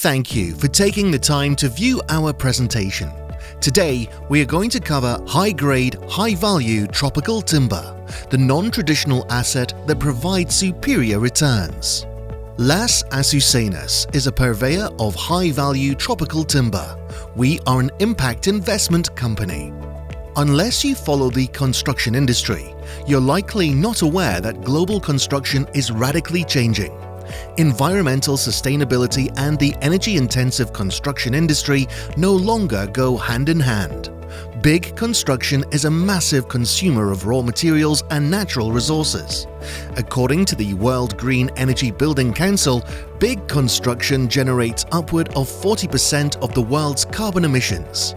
Thank you for taking the time to view our presentation. Today, we are going to cover high-grade, high-value tropical timber, the non-traditional asset that provides superior returns. Las Azucenas is a purveyor of high-value tropical timber. We are an impact investment company. Unless you follow the construction industry, you're likely not aware that global construction is radically changing. Environmental sustainability and the energy-intensive construction industry no longer go hand in hand. Big construction is a massive consumer of raw materials and natural resources. According to the World Green Energy Building Council, big construction generates upward of 40% of the world's carbon emissions.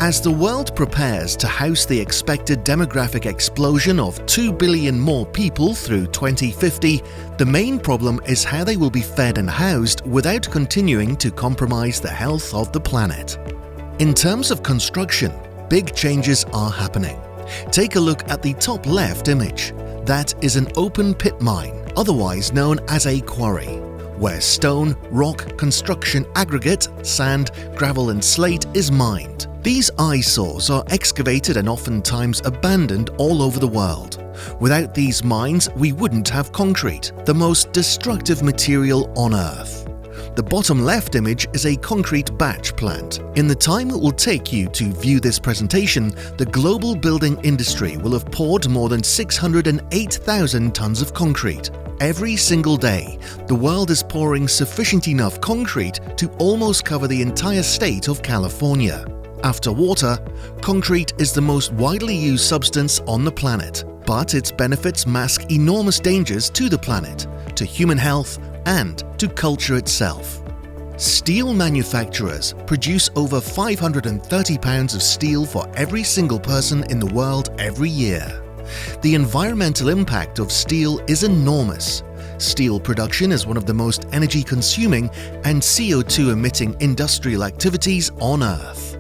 As the world prepares to house the expected demographic explosion of 2 billion more people through 2050, the main problem is how they will be fed and housed without continuing to compromise the health of the planet. In terms of construction, big changes are happening. Take a look at the top left image. That is an open pit mine, otherwise known as a quarry, where stone, rock, construction aggregate, sand, gravel and slate is mined. These eyesores are excavated and oftentimes abandoned all over the world. Without these mines, we wouldn't have concrete, the most destructive material on Earth. The bottom left image is a concrete batch plant. In the time it will take you to view this presentation, the global building industry will have poured more than 608,000 tons of concrete. Every single day, the world is pouring sufficient enough concrete to almost cover the entire state of California. After water, concrete is the most widely used substance on the planet, but its benefits mask enormous dangers to the planet, to human health, and to culture itself. Steel manufacturers produce over 530 pounds of steel for every single person in the world every year. The environmental impact of steel is enormous. Steel production is one of the most energy-consuming and CO2-emitting industrial activities on Earth.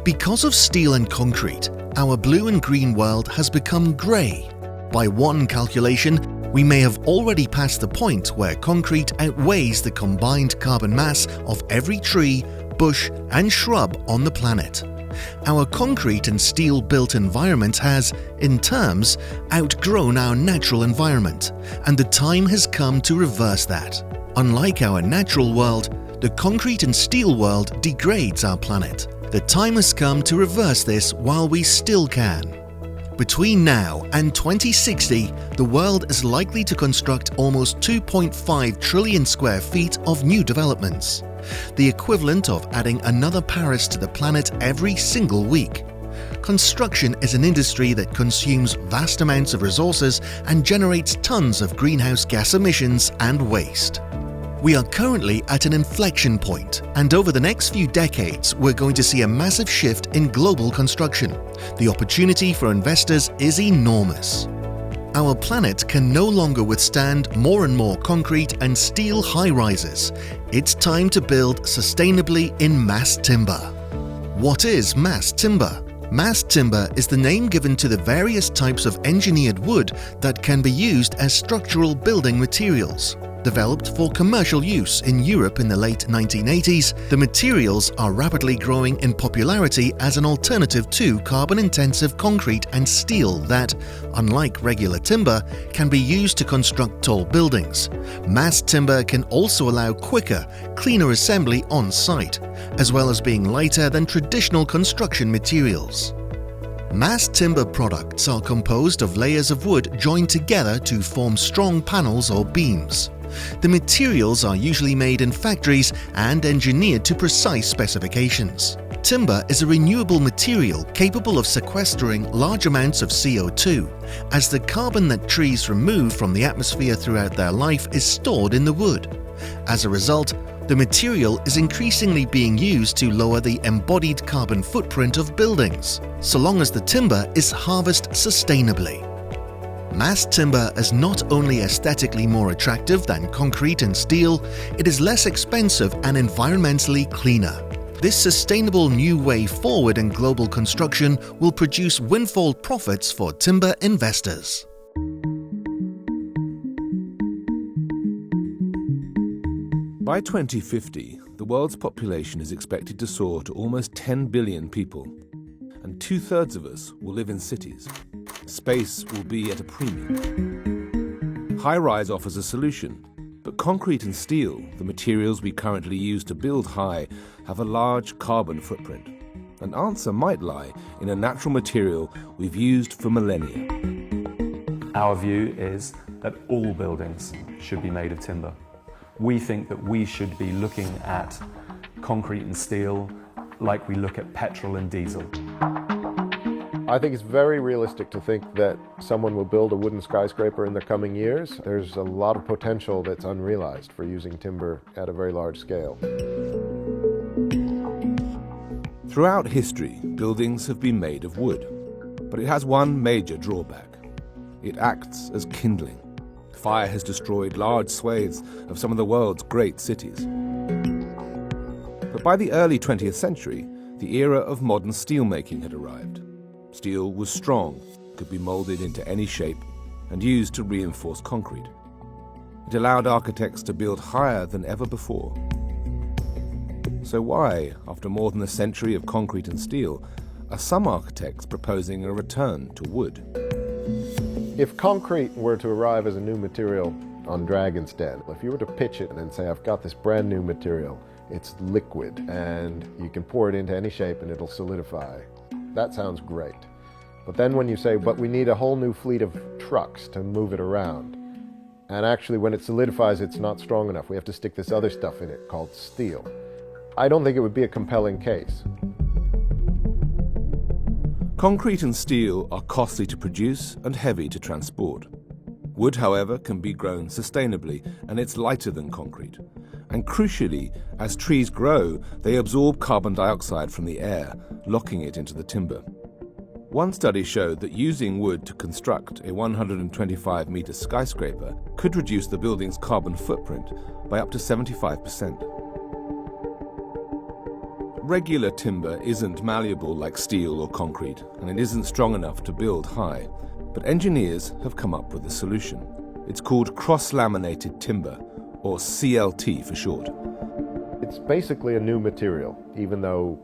Because of steel and concrete, our blue and green world has become grey. By one calculation, we may have already passed the point where concrete outweighs the combined carbon mass of every tree, bush and shrub on the planet. Our concrete and steel-built environment has, in terms, outgrown our natural environment, and the time has come to reverse that. Unlike our natural world, the concrete and steel world degrades our planet. The time has come to reverse this while we still can. Between now and 2060, the world is likely to construct almost 2.5 trillion square feet of new developments, the equivalent of adding another Paris to the planet every single week. Construction is an industry that consumes vast amounts of resources and generates tons of greenhouse gas emissions and waste. We are currently at an inflection point, and over the next few decades, we're going to see a massive shift in global construction. The opportunity for investors is enormous. Our planet can no longer withstand more and more concrete and steel high-rises. It's time to build sustainably in mass timber. What is mass timber? Mass timber is the name given to the various types of engineered wood that can be used as structural building materials. Developed for commercial use in Europe in the late 1980s, the materials are rapidly growing in popularity as an alternative to carbon-intensive concrete and steel that, unlike regular timber, can be used to construct tall buildings. Mass timber can also allow quicker, cleaner assembly on site, as well as being lighter than traditional construction materials. Mass timber products are composed of layers of wood joined together to form strong panels or beams. The materials are usually made in factories and engineered to precise specifications. Timber is a renewable material capable of sequestering large amounts of CO2, as the carbon that trees remove from the atmosphere throughout their life is stored in the wood. As a result, the material is increasingly being used to lower the embodied carbon footprint of buildings, so long as the timber is harvested sustainably. Mass timber is not only aesthetically more attractive than concrete and steel, it is less expensive and environmentally cleaner. This sustainable new way forward in global construction will produce windfall profits for timber investors. By 2050, the the world's population is expected to soar to almost 10 billion people, and 2/3 of us will live in cities. Space will be at a premium. High-rise offers a solution, but concrete and steel, the materials we currently use to build high, have a large carbon footprint. An answer might lie in a natural material we've used for millennia. Our view is that all buildings should be made of timber. We think that we should be looking at concrete and steel like we look at petrol and diesel. I think it's very realistic to think that someone will build a wooden skyscraper in the coming years. There's a lot of potential that's unrealized for using timber at a very large scale. Throughout history, buildings have been made of wood, but it has one major drawback. It acts as kindling. Fire has destroyed large swathes of some of the world's great cities. But by the early 20th century, the era of modern steelmaking had arrived. Steel was strong, could be molded into any shape, and used to reinforce concrete. It allowed architects to build higher than ever before. So why, after more than a century of concrete and steel, are some architects proposing a return to wood? If concrete were to arrive as a new material on Dragon's Den, if you were to pitch it and say, I've got this brand new material, it's liquid, and you can pour it into any shape and it'll solidify, that sounds great. But then when you say, but we need a whole new fleet of trucks to move it around, and actually when it solidifies it's not strong enough, we have to stick this other stuff in it called steel, I don't think it would be a compelling case. Concrete and steel are costly to produce and heavy to transport. Wood, however, can be grown sustainably, and it's lighter than concrete. And crucially, as trees grow, they absorb carbon dioxide from the air, locking it into the timber. One study showed that using wood to construct a 125-meter skyscraper could reduce the building's carbon footprint by up to 75%. Regular timber isn't malleable like steel or concrete, and it isn't strong enough to build high. But engineers have come up with a solution. It's called cross-laminated timber, or CLT for short. It's basically a new material, even though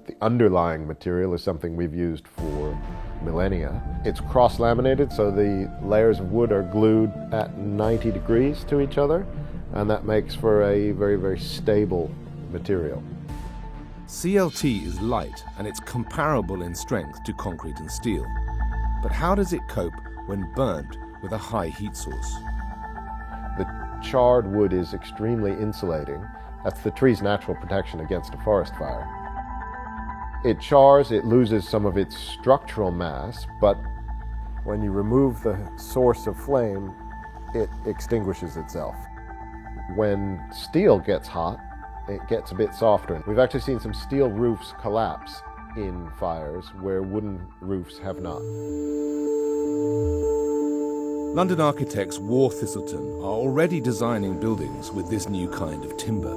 the underlying material is something we've used for millennia. It's cross-laminated, so the layers of wood are glued at 90 degrees to each other, and that makes for a very, very stable material. CLT is light, and it's comparable in strength to concrete and steel. But how does it cope when burnt with a high heat source? The charred wood is extremely insulating. That's the tree's natural protection against a forest fire. It chars, it loses some of its structural mass, but when you remove the source of flame, it extinguishes itself. When steel gets hot, it gets a bit softer. We've actually seen some steel roofs collapse in fires where wooden roofs have not. London architects War Thistleton are already designing buildings with this new kind of timber.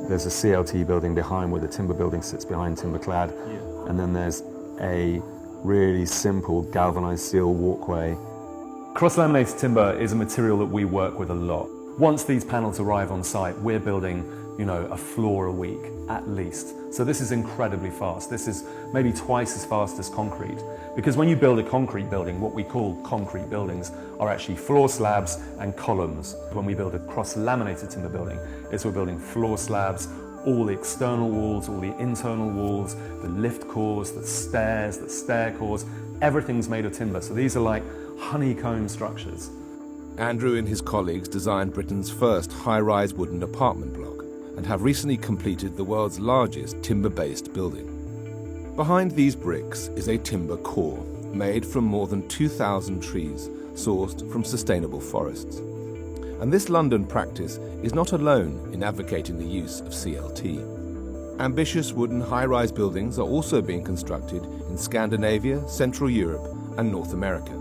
There's a CLT building behind where the timber building sits behind Timberclad, and then there's a really simple galvanized steel walkway. Cross-laminated timber is a material that we work with a lot. Once these panels arrive on site, we're building, a floor a week at least. So this is incredibly fast. This is maybe twice as fast as concrete. Because when you build a concrete building, what we call concrete buildings are actually floor slabs and columns. When we build a cross-laminated timber building, we're building floor slabs, all the external walls, all the internal walls, the lift cores, the stairs, the stair cores, everything's made of timber. So these are like honeycomb structures. Andrew and his colleagues designed Britain's first high-rise wooden apartment block and have recently completed the world's largest timber-based building. Behind these bricks is a timber core made from more than 2,000 trees sourced from sustainable forests. And this London practice is not alone in advocating the use of CLT. Ambitious wooden high-rise buildings are also being constructed in Scandinavia, Central Europe, and North America.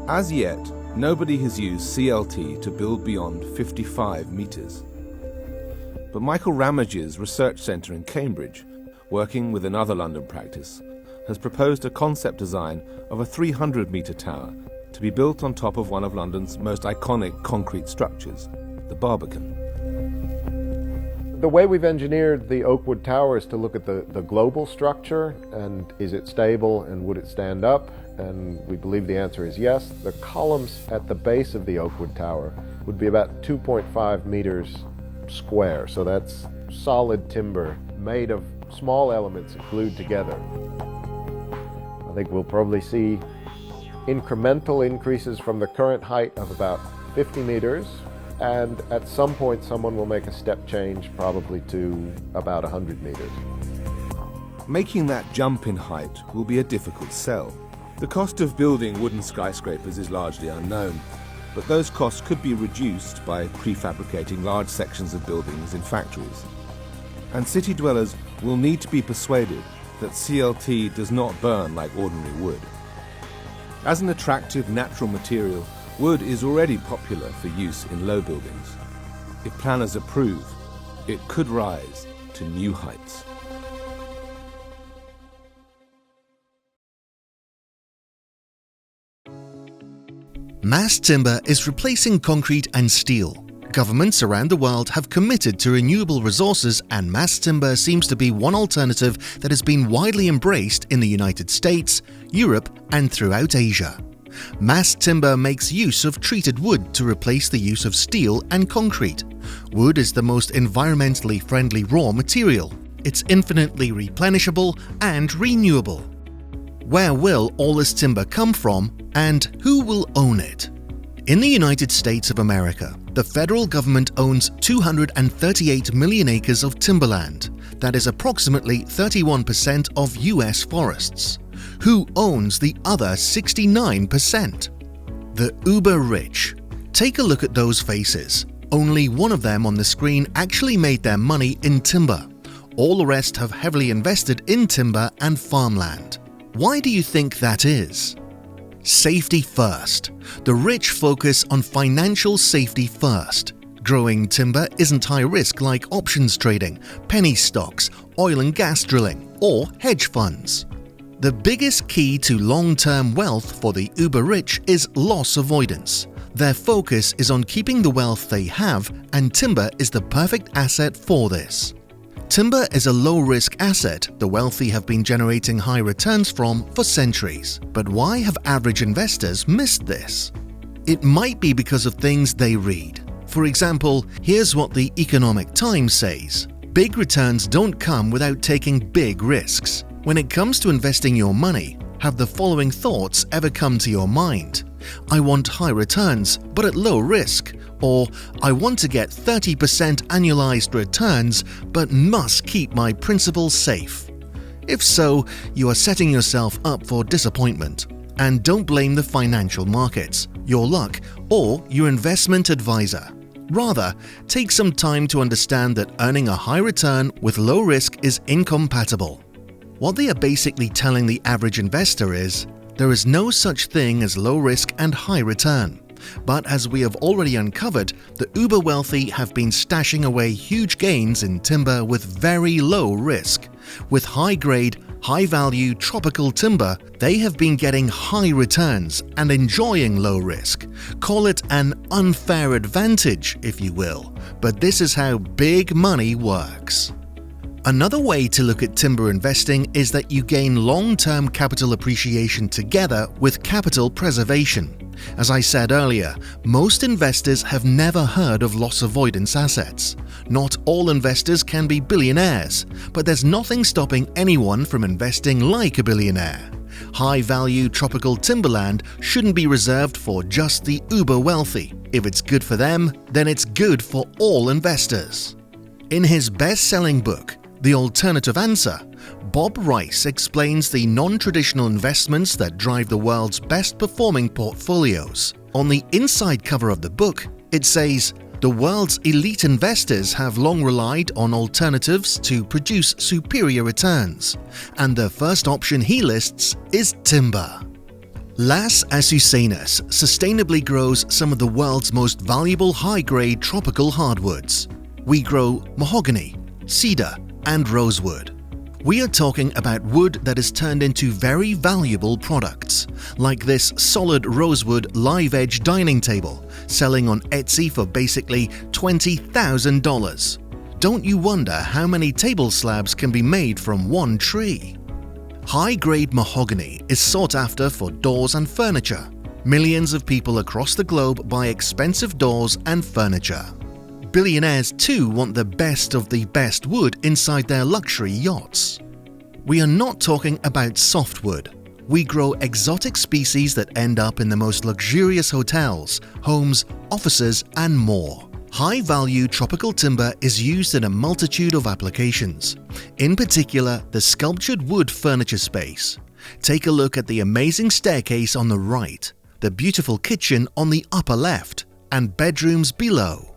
As yet, nobody has used CLT to build beyond 55 meters. But Michael Ramage's research centre in Cambridge, working with another London practice, has proposed a concept design of a 300-metre tower to be built on top of one of London's most iconic concrete structures, the Barbican. The way we've engineered the Oakwood Tower is to look at the global structure and is it stable and would it stand up? And we believe the answer is yes. The columns at the base of the Oakwood Tower would be about 2.5 meters square. So that's solid timber made of small elements glued together. I think we'll probably see incremental increases from the current height of about 50 meters. And at some point, someone will make a step change, probably to about 100 meters. Making that jump in height will be a difficult sell. The cost of building wooden skyscrapers is largely unknown, but those costs could be reduced by prefabricating large sections of buildings in factories. And city dwellers will need to be persuaded that CLT does not burn like ordinary wood. As an attractive natural material, wood is already popular for use in low buildings. If planners approve, it could rise to new heights. Mass timber is replacing concrete and steel. Governments around the world have committed to renewable resources, and mass timber seems to be one alternative that has been widely embraced in the United States, Europe, and throughout Asia. Mass timber makes use of treated wood to replace the use of steel and concrete. Wood is the most environmentally friendly raw material. It's infinitely replenishable and renewable. Where will all this timber come from, and who will own it? In the United States of America, the federal government owns 238 million acres of timberland. That is approximately 31% of US forests. Who owns the other 69%? The uber rich. Take a look at those faces. Only one of them on the screen actually made their money in timber. All the rest have heavily invested in timber and farmland. Why do you think that is? Safety first. The rich focus on financial safety first. Growing timber isn't high risk like options trading, penny stocks, oil and gas drilling, or hedge funds. The biggest key to long-term wealth for the uber-rich is loss avoidance. Their focus is on keeping the wealth they have, and timber is the perfect asset for this. Timber is a low-risk asset the wealthy have been generating high returns from for centuries. But why have average investors missed this? It might be because of things they read. For example, here's what the Economic Times says. Big returns don't come without taking big risks. When it comes to investing your money, have the following thoughts ever come to your mind? I want high returns, but at low risk. Or, I want to get 30% annualized returns, but must keep my principal safe. If so, you are setting yourself up for disappointment. And don't blame the financial markets, your luck, or your investment advisor. Rather, take some time to understand that earning a high return with low risk is incompatible. What they are basically telling the average investor is, there is no such thing as low risk and high return. But as we have already uncovered, the uber wealthy have been stashing away huge gains in timber with very low risk. With high-grade, high-value tropical timber, they have been getting high returns and enjoying low risk. Call it an unfair advantage, if you will, but this is how big money works. Another way to look at timber investing is that you gain long-term capital appreciation together with capital preservation. As I said earlier, most investors have never heard of loss avoidance assets. Not all investors can be billionaires, but there's nothing stopping anyone from investing like a billionaire. High-value tropical timberland shouldn't be reserved for just the uber wealthy. If it's good for them, then it's good for all investors. In his best-selling book, The Alternative Answer, Bob Rice explains the non-traditional investments that drive the world's best-performing portfolios. On the inside cover of the book, it says, the world's elite investors have long relied on alternatives to produce superior returns, and the first option he lists is timber. Las Azucenas sustainably grows some of the world's most valuable high-grade tropical hardwoods. We grow mahogany, cedar, and rosewood. We are talking about wood that is turned into very valuable products, like this solid rosewood live edge dining table, selling on Etsy for basically $20,000. don't you wonder how many table slabs can be made from one tree? High-grade mahogany is sought after for doors and furniture. Millions of people across the globe buy expensive doors and furniture. Billionaires too want the best of the best wood inside their luxury yachts. We are not talking about softwood. We grow exotic species that end up in the most luxurious hotels, homes, offices, and more. High-value tropical timber is used in a multitude of applications, in particular the sculptured wood furniture space. Take a look at the amazing staircase on the right, the beautiful kitchen on the upper left, and bedrooms below.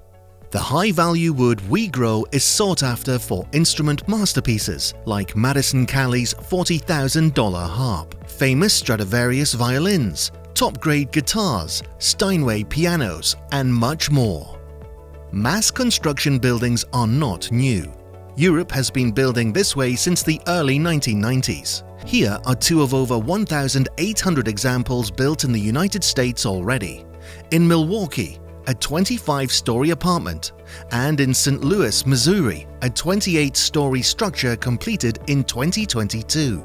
The high-value wood we grow is sought after for instrument masterpieces like Madison Calley's $40,000 harp, famous Stradivarius violins, top-grade guitars, Steinway pianos, and much more. Mass construction buildings are not new. Europe has been building this way since the early 1990s. Here are two of over 1,800 examples built in the United States already. In Milwaukee, a 25-story apartment, and in St. Louis, Missouri, a 28-story structure completed in 2022.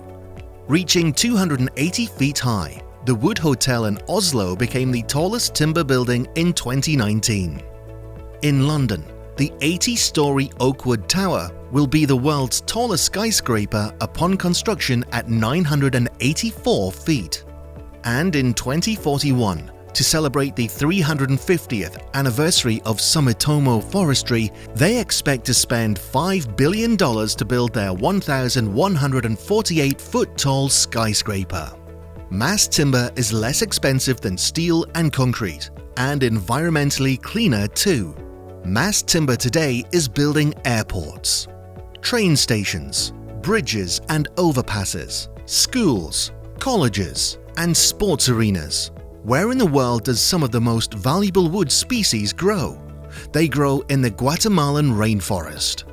Reaching 280 feet high, the Wood Hotel in Oslo became the tallest timber building in 2019. In London, the 80-story Oakwood Tower will be the world's tallest skyscraper upon construction at 984 feet. And in 2041, to celebrate the 350th anniversary of Sumitomo Forestry, they expect to spend $5 billion to build their 1,148-foot-tall skyscraper. Mass timber is less expensive than steel and concrete, and environmentally cleaner too. Mass timber today is building airports, train stations, bridges and overpasses, schools, colleges, and sports arenas. Where in the world does some of the most valuable wood species grow? They grow in the Guatemalan rainforest.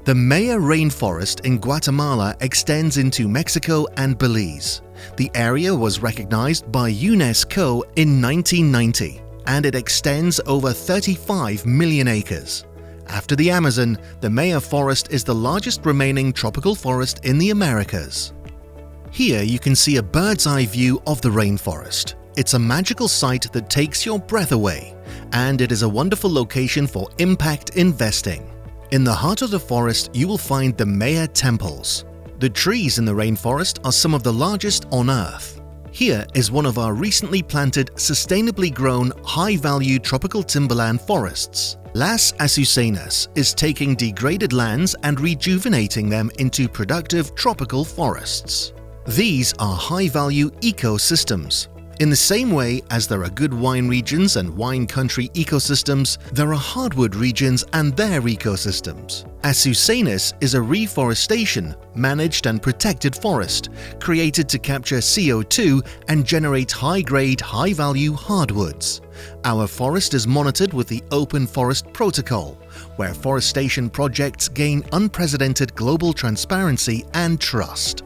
The Maya rainforest in Guatemala extends into Mexico and Belize. The area was recognized by UNESCO in 1990, and it extends over 35 million acres. After the Amazon, the Maya forest is the largest remaining tropical forest in the Americas. Here you can see a bird's-eye view of the rainforest. It's a magical sight that takes your breath away, and it is a wonderful location for impact investing. In the heart of the forest, you will find the Maya temples. The trees in the rainforest are some of the largest on Earth. Here is one of our recently planted, sustainably grown, high-value tropical timberland forests. Las Azucenas is taking degraded lands and rejuvenating them into productive tropical forests. These are high-value ecosystems. In the same way as there are good wine regions and wine country ecosystems, there are hardwood regions and their ecosystems. Azucenas is a reforestation, managed and protected forest, created to capture CO2 and generate high-grade, high-value hardwoods. Our forest is monitored with the Open Forest Protocol, where forestation projects gain unprecedented global transparency and trust.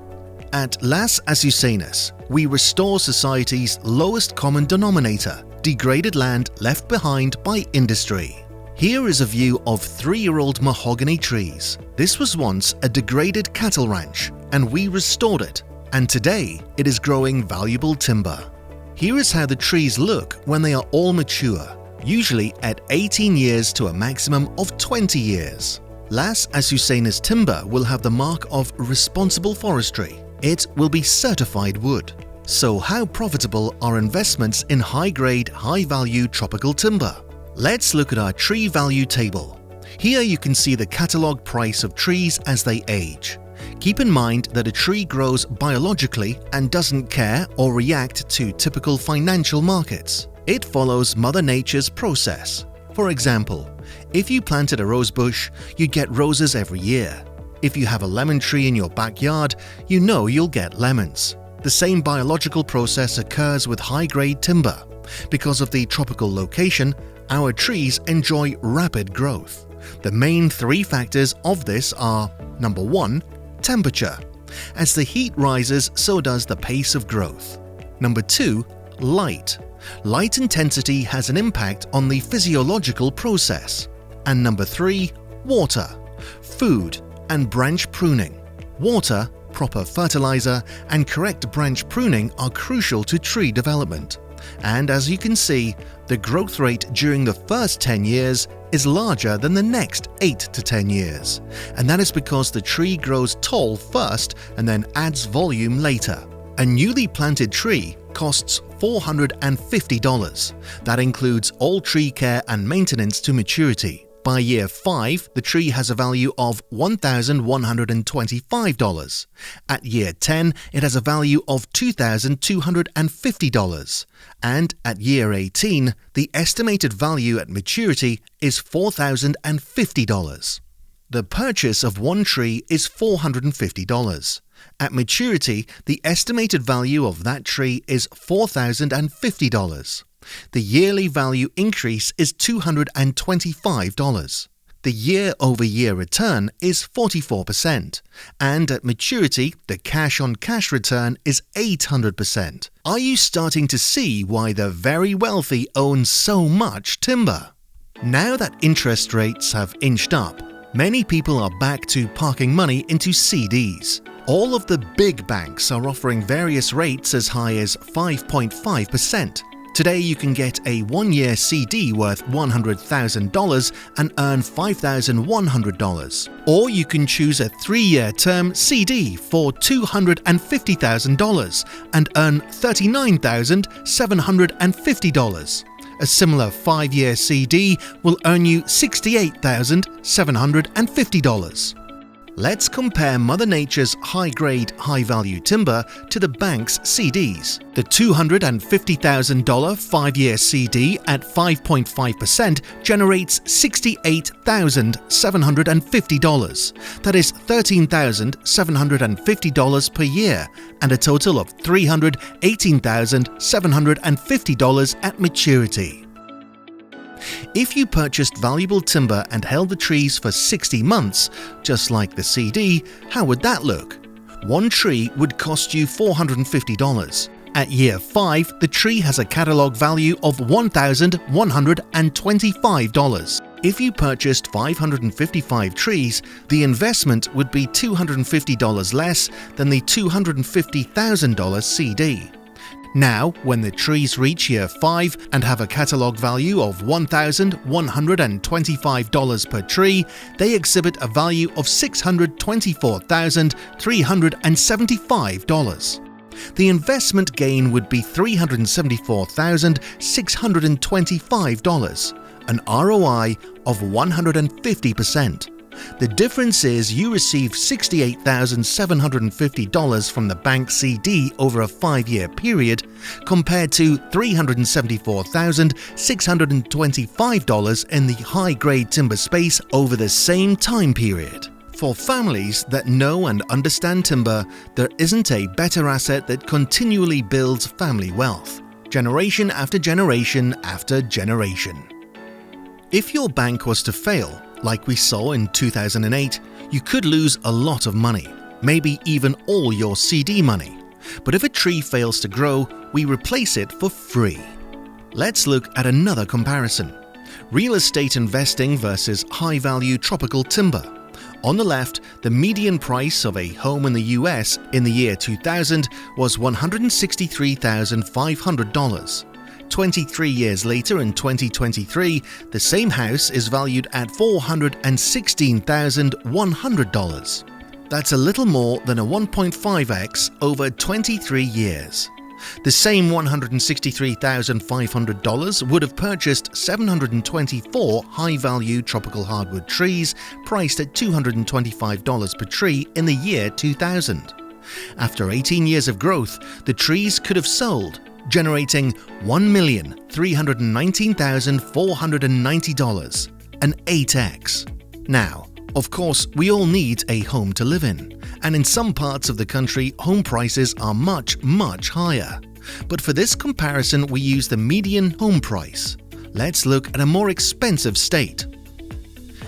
At Las Azucenas, we restore society's lowest common denominator, degraded land left behind by industry. Here is a view of 3-year-old mahogany trees. This was once a degraded cattle ranch, and we restored it, and today it is growing valuable timber. Here is how the trees look when they are all mature, usually at 18 years to a maximum of 20 years. Las Azucenas timber will have the mark of responsible forestry. It will be certified wood. So how profitable are investments in high-grade, high-value tropical timber? Let's look at our tree value table. Here you can see the catalog price of trees as they age. Keep in mind that a tree grows biologically and doesn't care or react to typical financial markets. It follows Mother Nature's process. For example, if you planted a rose bush, you'd get roses every year. If you have a lemon tree in your backyard, you know you'll get lemons. The same biological process occurs with high-grade timber. Because of the tropical location, our trees enjoy rapid growth. The main 3 factors of this are: number 1, temperature. As the heat rises, so does the pace of growth. Number 2, light. Light intensity has an impact on the physiological process. And number 3, water. food and branch pruning. Water, proper fertilizer, and correct branch pruning are crucial to tree development. And as you can see, the growth rate during the first 10 years is larger than the next 8 to 10 years. And that is because the tree grows tall first and then adds volume later. A newly planted tree costs $450. That includes all tree care and maintenance to maturity. By year 5, the tree has a value of $1,125. At year 10, it has a value of $2,250. And at year 18, the estimated value at maturity is $4,050. The purchase of one tree is $450. At maturity, the estimated value of that tree is $4,050. The yearly value increase is $225. The year-over-year return is 44%, and at maturity, the cash-on-cash return is 800%. Are you starting to see why the very wealthy own so much timber? Now that interest rates have inched up, many people are back to parking money into CDs. All of the big banks are offering various rates as high as 5.5%. Today you can get a 1-year CD worth $100,000 and earn $5,100. Or you can choose a 3-year term CD for $250,000 and earn $39,750. A similar 5-year CD will earn you $68,750. Let's compare Mother Nature's high-grade, high-value timber to the bank's CDs. The $250,000 5-year CD at 5.5% generates $68,750. That is $13,750 per year and a total of $318,750 at maturity. If you purchased valuable timber and held the trees for 60 months, just like the CD, how would that look? One tree would cost you $450. At year 5, the tree has a catalog value of $1,125. If you purchased 555 trees, the investment would be $250 less than the $250,000 CD. Now, when the trees reach year 5 and have a catalogue value of $1,125 per tree, they exhibit a value of $624,375. The investment gain would be $374,625, an ROI of 150%. The difference is you receive $68,750 from the bank CD over a 5-year period compared to $374,625 in the high-grade timber space over the same time period. For families that know and understand timber, there isn't a better asset that continually builds family wealth, generation after generation after generation. If your bank was to fail, like we saw in 2008, you could lose a lot of money, maybe even all your CD money. But if a tree fails to grow, we replace it for free. Let's look at another comparison. Real estate investing versus high-value tropical timber. On the left, the median price of a home in the US in the year 2000 was $163,500. 23 years later, in 2023, the same house is valued at $416,100. That's a little more than a 1.5x over 23 years. The same $163,500 would have purchased 724 high-value tropical hardwood trees priced at $225 per tree in the year 2000. After 18 years of growth, the trees could have sold, generating $1,319,490, an 8x. Now, of course, we all need a home to live in, and in some parts of the country, home prices are much, much higher. But for this comparison, we use the median home price. Let's look at a more expensive state.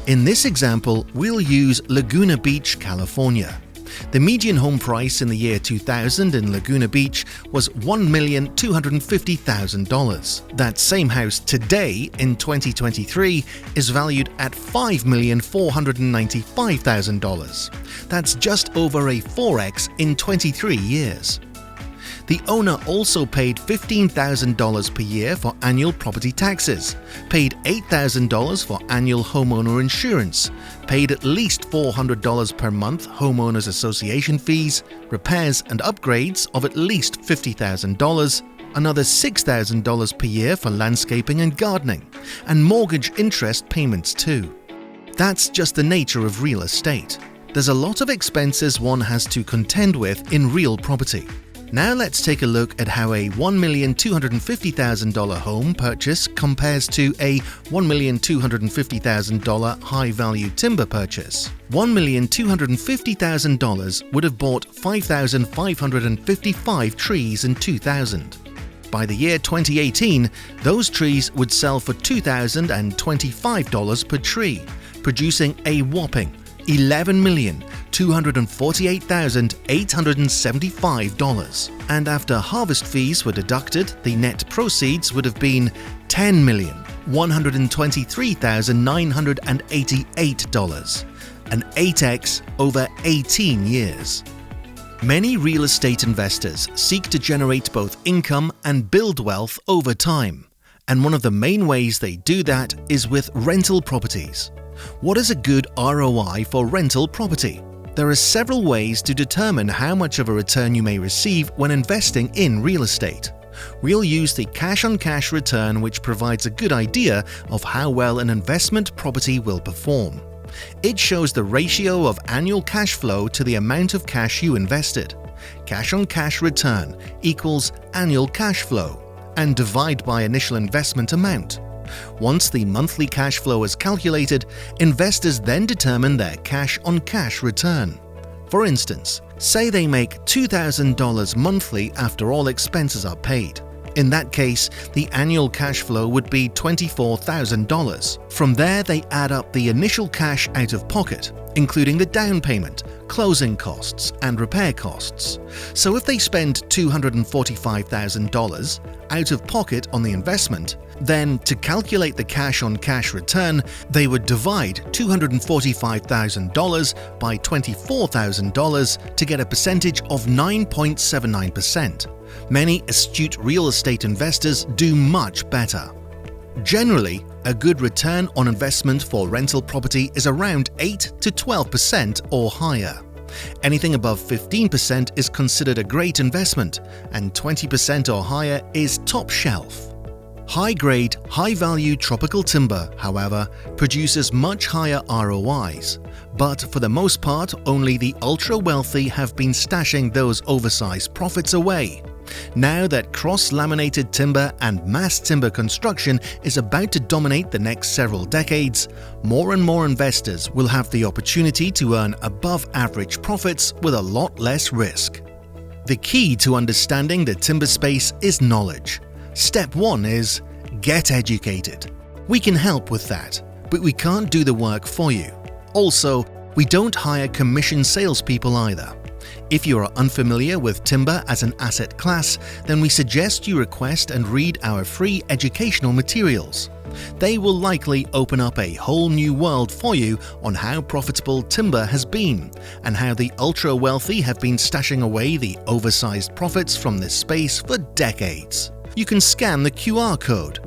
In this example, we'll use Laguna Beach, California. The median home price in the year 2000 in Laguna Beach was $1,250,000. That same house today, in 2023, is valued at $5,495,000. That's just over a 4x in 23 years. The owner also paid $15,000 per year for annual property taxes, paid $8,000 for annual homeowner insurance, paid at least $400 per month homeowners association fees, repairs and upgrades of at least $50,000, another $6,000 per year for landscaping and gardening, and mortgage interest payments too. That's just the nature of real estate. There's a lot of expenses one has to contend with in real property. Now let's take a look at how a $1,250,000 home purchase compares to a $1,250,000 high-value timber purchase. $1,250,000 would have bought 5,555 trees in 2000. By the year 2018, those trees would sell for $2,025 per tree, producing a whopping $11,248,875, and after harvest fees were deducted, the net proceeds would have been $10,123,988, an 8x over 18 years. Many real estate investors seek to generate both income and build wealth over time, and one of the main ways they do that is with rental properties. What is a good ROI for rental property? There are several ways to determine how much of a return you may receive when investing in real estate. We'll use the cash-on-cash return, which provides a good idea of how well an investment property will perform. It shows the ratio of annual cash flow to the amount of cash you invested. Cash-on-cash return equals annual cash flow, and divide by initial investment amount. Once the monthly cash flow is calculated, investors then determine their cash-on-cash return. For instance, say they make $2,000 monthly after all expenses are paid. In that case, the annual cash flow would be $24,000. From there, they add up the initial cash out of pocket, including the down payment, closing costs, and repair costs. So if they spend $245,000 out of pocket on the investment, then to calculate the cash-on-cash return, they would divide $245,000 by $24,000 to get a percentage of 9.79%. Many astute real estate investors do much better. Generally, a good return on investment for rental property is around 8 to 12% or higher. Anything above 15% is considered a great investment, and 20% or higher is top shelf. High-grade, high-value tropical timber, however, produces much higher ROIs, but for the most part, only the ultra-wealthy have been stashing those oversized profits away. Now that cross-laminated timber and mass timber construction is about to dominate the next several decades, more and more investors will have the opportunity to earn above-average profits with a lot less risk. The key to understanding the timber space is knowledge. Step 1 is get educated. We can help with that, but we can't do the work for you. Also, we don't hire commission salespeople either. If you are unfamiliar with timber as an asset class, then we suggest you request and read our free educational materials. They will likely open up a whole new world for you on how profitable timber has been and how the ultra-wealthy have been stashing away the oversized profits from this space for decades. You can scan the QR code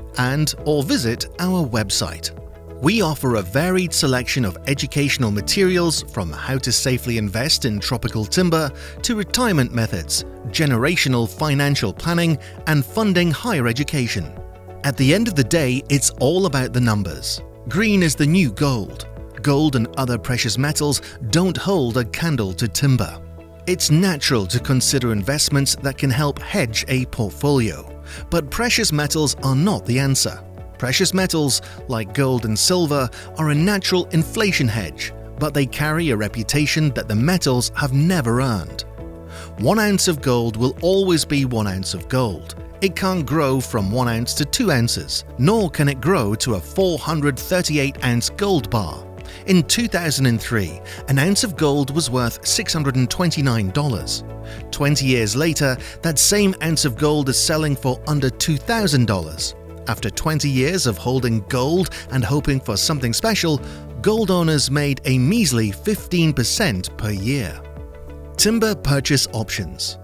or visit our website. We offer a varied selection of educational materials from how to safely invest in tropical timber to retirement methods, generational financial planning, and funding higher education. At the end of the day, it's all about the numbers. Green is the new gold. Gold and other precious metals don't hold a candle to timber. It's natural to consider investments that can help hedge a portfolio, but precious metals are not the answer. Precious metals, like gold and silver, are a natural inflation hedge, but they carry a reputation that the metals have never earned. 1 ounce of gold will always be 1 ounce of gold. It can't grow from 1 ounce to 2 ounces, nor can it grow to a 438-ounce gold bar. In 2003, an ounce of gold was worth $629. 20 years later, that same ounce of gold is selling for under $2,000. After 20 years of holding gold and hoping for something special, gold owners made a measly 15% per year. Timber purchase options.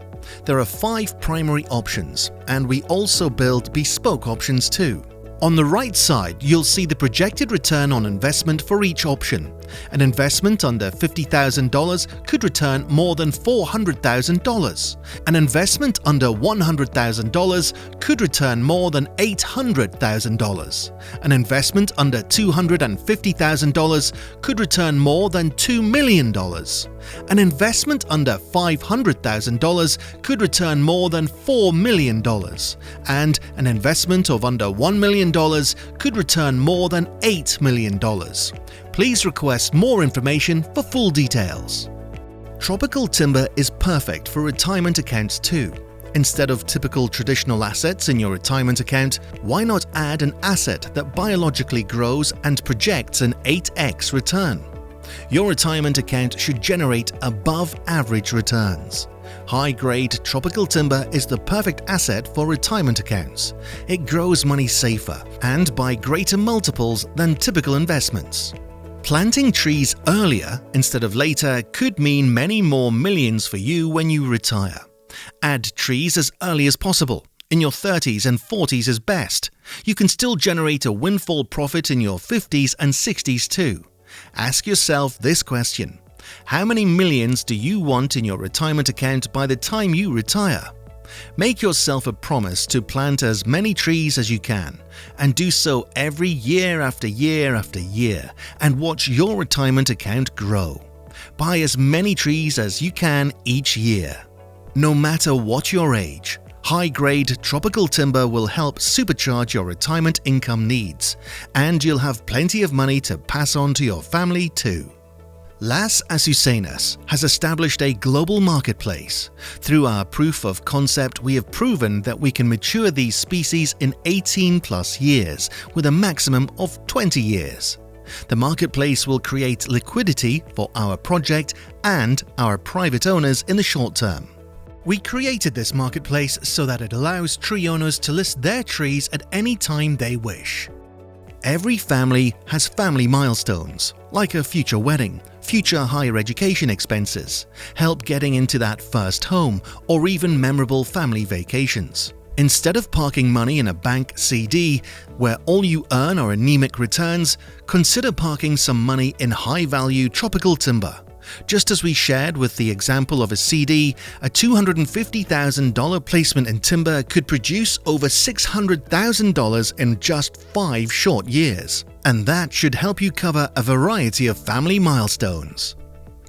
There are 5 primary options, and we also build bespoke options too. On the right side, you'll see the projected return on investment for each option. An investment under $50,000 could return more than $400,000. An investment under $100,000 could return more than $800,000. An investment under $250,000 could return more than $2 million. An investment under $500,000 could return more than $4 million. And an investment of under $1 million could return more than $8 million. Please request more information for full details. Tropical timber is perfect for retirement accounts too. Instead of typical traditional assets in your retirement account, why not add an asset that biologically grows and projects an 8x return? Your retirement account should generate above average returns. High-grade tropical timber is the perfect asset for retirement accounts. It grows money safer and by greater multiples than typical investments. Planting trees earlier instead of later could mean many more millions for you when you retire. Add trees as early as possible. In your 30s and 40s is best. You can still generate a windfall profit in your 50s and 60s too. Ask yourself this question: how many millions do you want in your retirement account by the time you retire? Make yourself a promise to plant as many trees as you can, and do so every year after year after year, and watch your retirement account grow. Buy as many trees as you can each year. No matter what your age, high-grade tropical timber will help supercharge your retirement income needs, and you'll have plenty of money to pass on to your family too. Las Azucenas has established a global marketplace. Through our proof of concept, we have proven that we can mature these species in 18 plus years, with a maximum of 20 years. The marketplace will create liquidity for our project and our private owners in the short term. We created this marketplace so that it allows tree owners to list their trees at any time they wish. Every family has family milestones, like a future wedding, future higher education expenses, help getting into that first home, or even memorable family vacations. Instead of parking money in a bank CD, where all you earn are anemic returns, consider parking some money in high-value tropical timber. Just as we shared with the example of a CD, a $250,000 placement in timber could produce over $600,000 in just 5 short years. And that should help you cover a variety of family milestones.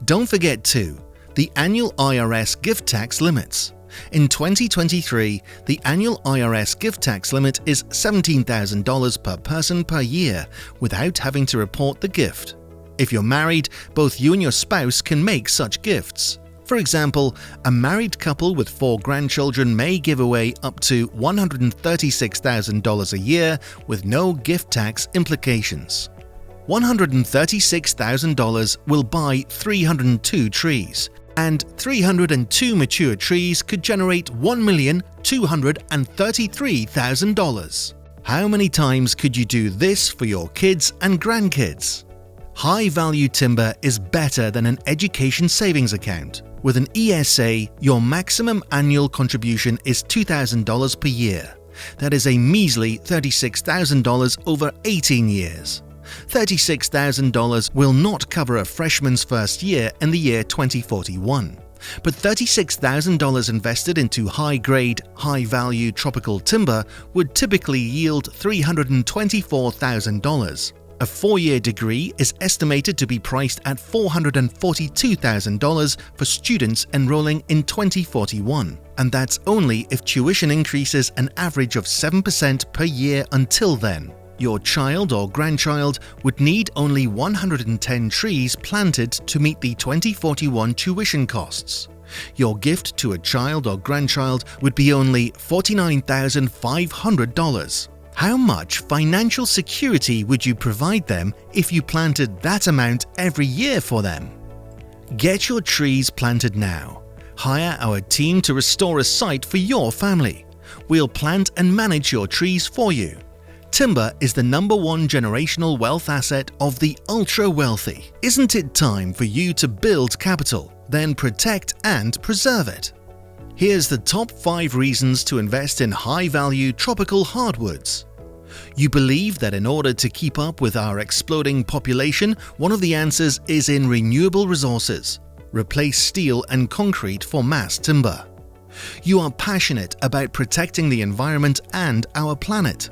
Don't forget too, the annual IRS gift tax limits. In 2023, the annual IRS gift tax limit is $17,000 per person per year without having to report the gift. If you're married, both you and your spouse can make such gifts. For example, a married couple with 4 grandchildren may give away up to $136,000 a year with no gift tax implications. $136,000 will buy 302 trees, and 302 mature trees could generate $1,233,000. How many times could you do this for your kids and grandkids? High-value timber is better than an education savings account. With an ESA, your maximum annual contribution is $2,000 per year. That is a measly $36,000 over 18 years. $36,000 will not cover a freshman's first year in the year 2041. But $36,000 invested into high-grade, high-value tropical timber would typically yield $324,000. A 4-year degree is estimated to be priced at $442,000 for students enrolling in 2041, and that's only if tuition increases an average of 7% per year until then. Your child or grandchild would need only 110 trees planted to meet the 2041 tuition costs. Your gift to a child or grandchild would be only $49,500. How much financial security would you provide them if you planted that amount every year for them? Get your trees planted now. Hire our team to restore a site for your family. We'll plant and manage your trees for you. Timber is the #1 generational wealth asset of the ultra-wealthy. Isn't it time for you to build capital, then protect and preserve it? Here's the top 5 reasons to invest in high-value tropical hardwoods. You believe that in order to keep up with our exploding population, one of the answers is in renewable resources. Replace steel and concrete for mass timber. You are passionate about protecting the environment and our planet.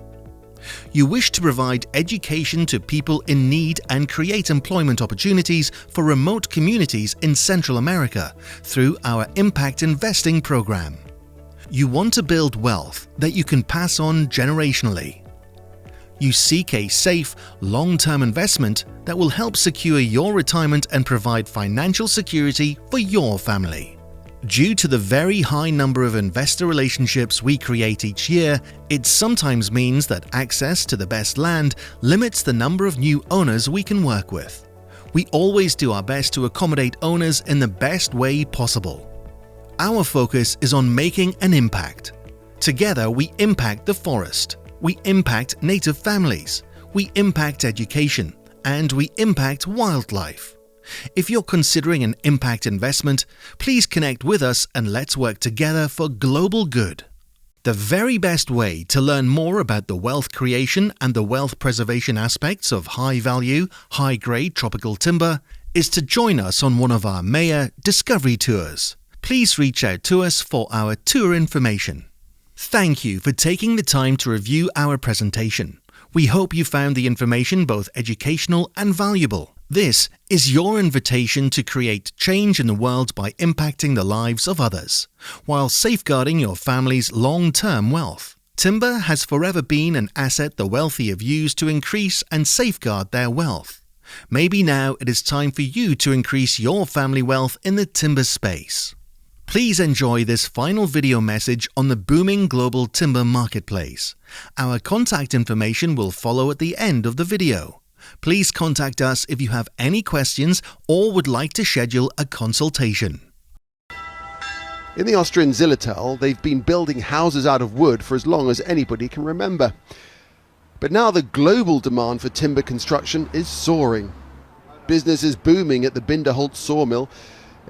You wish to provide education to people in need and create employment opportunities for remote communities in Central America through our Impact Investing program. You want to build wealth that you can pass on generationally. You seek a safe, long-term investment that will help secure your retirement and provide financial security for your family. Due to the very high number of investor relationships we create each year, it sometimes means that access to the best land limits the number of new owners we can work with. We always do our best to accommodate owners in the best way possible. Our focus is on making an impact. Together we impact the forest, we impact native families, we impact education, and we impact wildlife. If you're considering an impact investment, please connect with us and let's work together for global good. The very best way to learn more about the wealth creation and the wealth preservation aspects of high-value, high-grade tropical timber is to join us on one of our Maya Discovery Tours. Please reach out to us for our tour information. Thank you for taking the time to review our presentation. We hope you found the information both educational and valuable. This is your invitation to create change in the world by impacting the lives of others, while safeguarding your family's long-term wealth. Timber has forever been an asset the wealthy have used to increase and safeguard their wealth. Maybe now it is time for you to increase your family wealth in the timber space. Please enjoy this final video message on the booming global timber marketplace. Our contact information will follow at the end of the video. Please contact us if you have any questions or would like to schedule a consultation. In the Austrian Zillertal, they've been building houses out of wood for as long as anybody can remember. But now the global demand for timber construction is soaring. Business is booming at the Binderholz sawmill.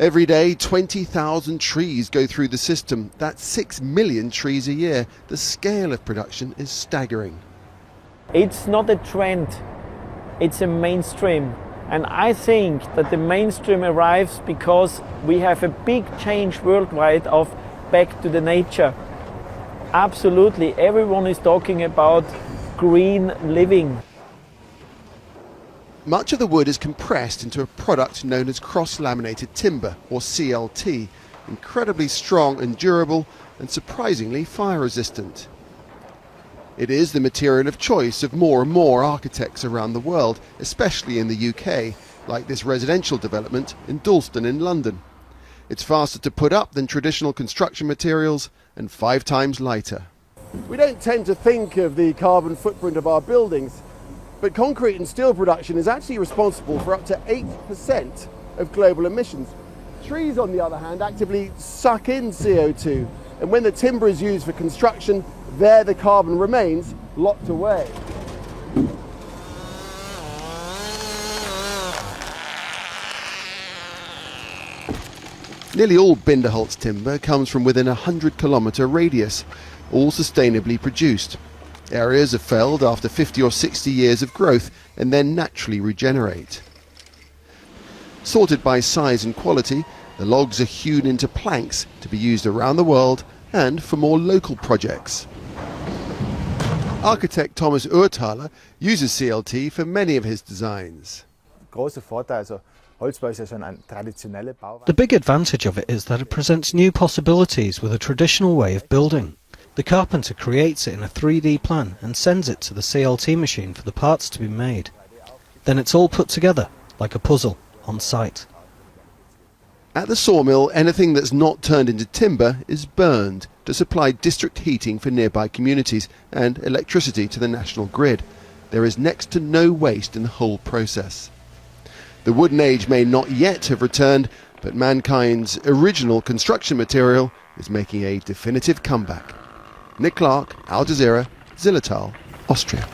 Every day, 20,000 trees go through the system. That's 6 million trees a year. The scale of production is staggering. It's not a trend. It's a mainstream, and I think that the mainstream arrives because we have a big change worldwide of back to the nature. Absolutely, everyone is talking about green living. Much of the wood is compressed into a product known as cross-laminated timber, or CLT, incredibly strong and durable and surprisingly fire-resistant. It is the material of choice of more and more architects around the world, especially in the UK, like this residential development in Dalston in London. It's faster to put up than traditional construction materials and 5 times lighter. We don't tend to think of the carbon footprint of our buildings, but concrete and steel production is actually responsible for up to 8% of global emissions. Trees, on the other hand, actively suck in CO2, and when the timber is used for construction, there the carbon remains locked away. Nearly all Binderholz timber comes from within a 100-kilometre radius, all sustainably produced. Areas are felled after 50 or 60 years of growth and then naturally regenerate. Sorted by size and quality, the logs are hewn into planks to be used around the world and for more local projects. Architect Thomas Urthaler uses CLT for many of his designs. The big advantage of it is that it presents new possibilities with a traditional way of building. The carpenter creates it in a 3D plan and sends it to the CLT machine for the parts to be made. Then it's all put together, like a puzzle, on site. At the sawmill, anything that's not turned into timber is burned, to supply district heating for nearby communities and electricity to the national grid. There is next to no waste in the whole process. The wooden age may not yet have returned, but mankind's original construction material is making a definitive comeback. Nick Clark, Al Jazeera, Zillertal, Austria.